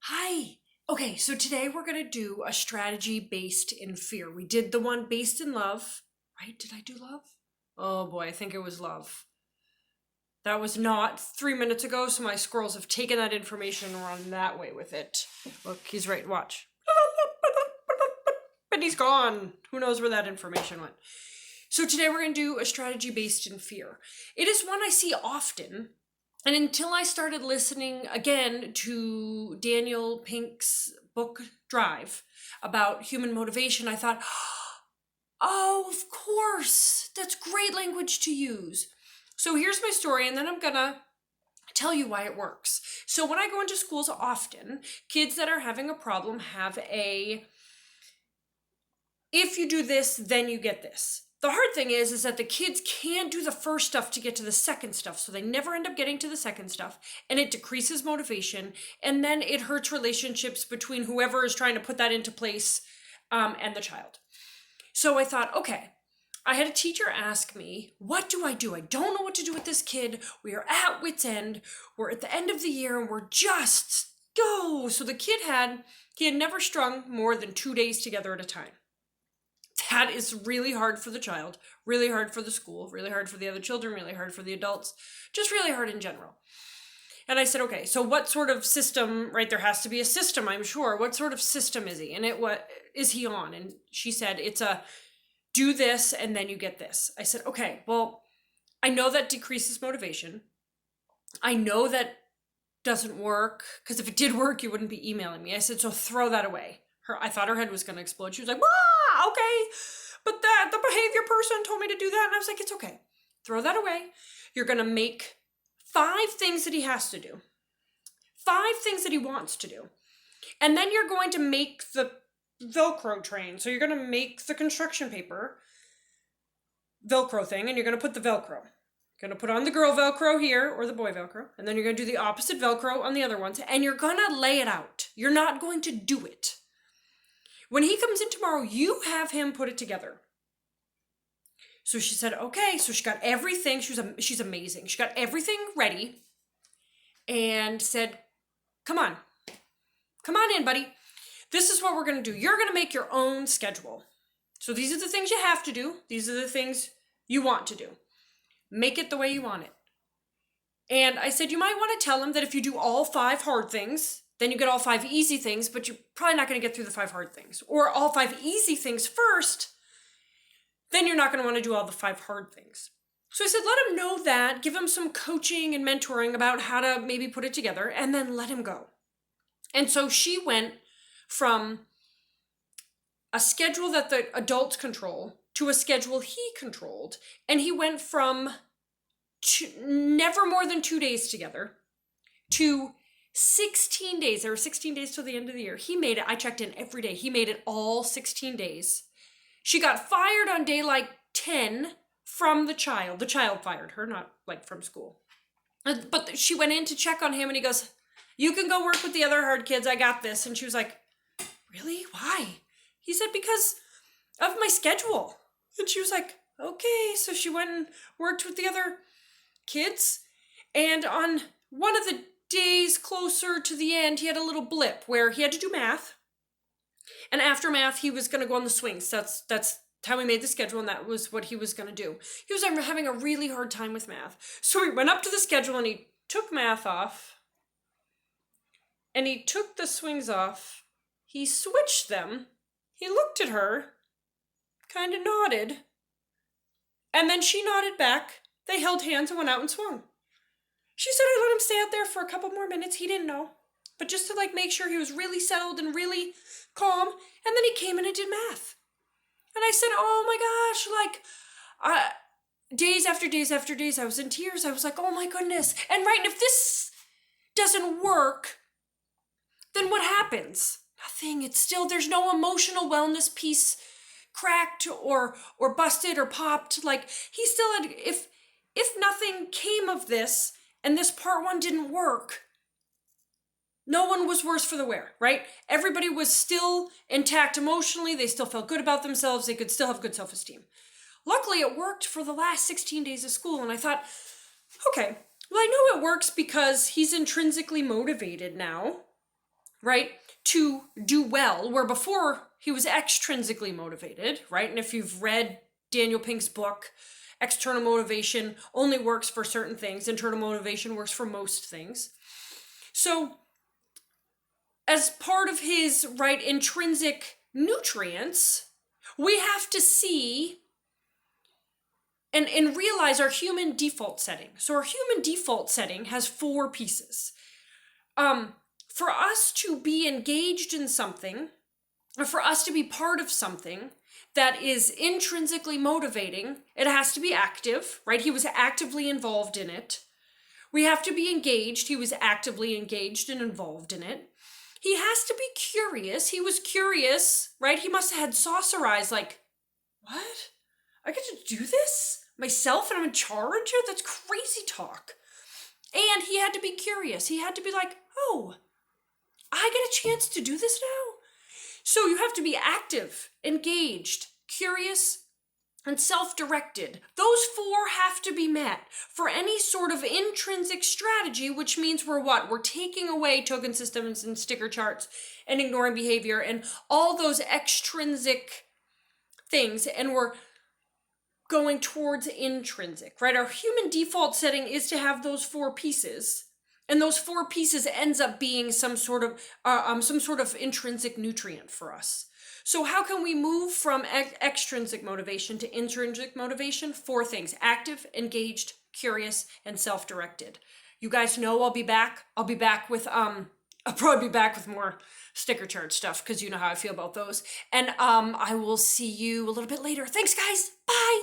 Hi. Okay, so today we're going to do a strategy based in fear. We did the one based in love, right? Did I do love? Oh boy, I think it was love. That was not 3 minutes ago, so my squirrels have taken that information and run that way with it. Look, he's right, watch. But he's gone. Who knows where that information went? So today we're going to do a strategy based in fear. It is one I see often. And until I started listening again to Daniel Pink's book Drive about human motivation, I thought, oh, of course, that's great language to use. So here's my story, and then I'm going to tell you why it works. So when I go into schools often, kids that are having a problem have if you do this, then you get this. The hard thing is that the kids can't do the first stuff to get to the second stuff, so they never end up getting to the second stuff, and it decreases motivation, and then it hurts relationships between whoever is trying to put that into place and the child. So I thought, okay, I had a teacher ask me, what do? I don't know what to do with this kid. We are at wit's end. We're at the end of the year, and we're just go. So the kid had never strung more than 2 days together at a time. That is really hard for the child, really hard for the school, really hard for the other children, really hard for the adults, just really hard in general. And I said, okay, so what sort of system, right? There has to be a system, I'm sure. What sort of system is he? And what is he on? And she said, it's a do this and then you get this. I said, okay, well, I know that decreases motivation. I know that doesn't work, because if it did work, you wouldn't be emailing me. I said, so throw that away. I thought her head was going to explode. She was like, okay, but the behavior person told me to do that. And I was like, it's okay. Throw that away. You're going to make 5 things that he has to do, 5 things that he wants to do. And then you're going to make the Velcro train. So you're going to make the construction paper Velcro thing, and you're going to put the Velcro. You're going to put on the girl Velcro here, or the boy Velcro, and then you're going to do the opposite Velcro on the other ones, and you're going to lay it out. You're not going to do it. When he comes in tomorrow, you have him put it together. So she said, okay. So she got everything. She's amazing. She got everything ready and said, come on in, buddy. This is what we're going to do. You're going to make your own schedule. So these are the things you have to do. These are the things you want to do. Make it the way you want it. And I said, you might want to tell him that if you do all 5 hard things, then you get all 5 easy things, but you're probably not going to get through the 5 hard things. Or all 5 easy things first, then you're not going to want to do all the 5 hard things. So I said, let him know that, give him some coaching and mentoring about how to maybe put it together, and then let him go. And so she went from a schedule that the adults control to a schedule he controlled, and he went from never more than 2 days together to 16 days. There were 16 days till the end of the year. He made it. I checked in every day. He made it all 16 days. She got fired on day 10 from the child. The child fired her, not from school. But she went in to check on him, and he goes, you can go work with the other hard kids. I got this. And she was like, really? Why? He said, because of my schedule. And she was like, okay. So she went and worked with the other kids. And on one of the days closer to the end, he had a little blip where he had to do math. And after math, he was going to go on the swings. That's how he made the schedule, and that was what he was going to do. He was having a really hard time with math. So he went up to the schedule, and he took math off. And he took the swings off. He switched them. He looked at her, kind of nodded. And then she nodded back. They held hands and went out and swung. She said I let him stay out there for a couple more minutes. He didn't know. But just to make sure he was really settled and really calm. And then he came in and did math. And I said, oh my gosh, days after days after days, I was in tears. I was like, oh my goodness. And right, if this doesn't work, then what happens? Nothing. It's still, there's no emotional wellness piece cracked or busted or popped. He still had, if nothing came of this, and this part 1 didn't work, no one was worse for the wear, right? Everybody was still intact emotionally. They still felt good about themselves. They could still have good self-esteem. Luckily, it worked for the last 16 days of school. And I thought, okay, well, I know it works because he's intrinsically motivated now, right, to do well, where before he was extrinsically motivated, right? And if you've read Daniel Pink's book, external motivation only works for certain things, internal motivation works for most things. So as part of his, right, intrinsic nutrients, we have to see and realize our human default setting. So our human default setting has 4 pieces. For us to be engaged in something, or for us to be part of something that is intrinsically motivating, it has to be active, right? He was actively involved in it. We have to be engaged. He was actively engaged and involved in it. He has to be curious. He was curious, right? He must have had saucer eyes like, what? I get to do this myself and I'm in charge? That's crazy talk. And he had to be curious. He had to be like, oh, I get a chance to do this now? So you have to be active, engaged, curious, and self-directed. Those 4 have to be met for any sort of intrinsic strategy, which means we're what? We're taking away token systems and sticker charts and ignoring behavior and all those extrinsic things, and we're going towards intrinsic, right? Our human default setting is to have those 4 pieces, and those 4 pieces ends up being some sort of intrinsic nutrient for us. So how can we move from extrinsic motivation to intrinsic motivation? 4 things: active, engaged, curious, and self-directed. You guys know I'll be back. I'll probably be back with more sticker chart stuff because you know how I feel about those. And I will see you a little bit later. Thanks, guys. Bye.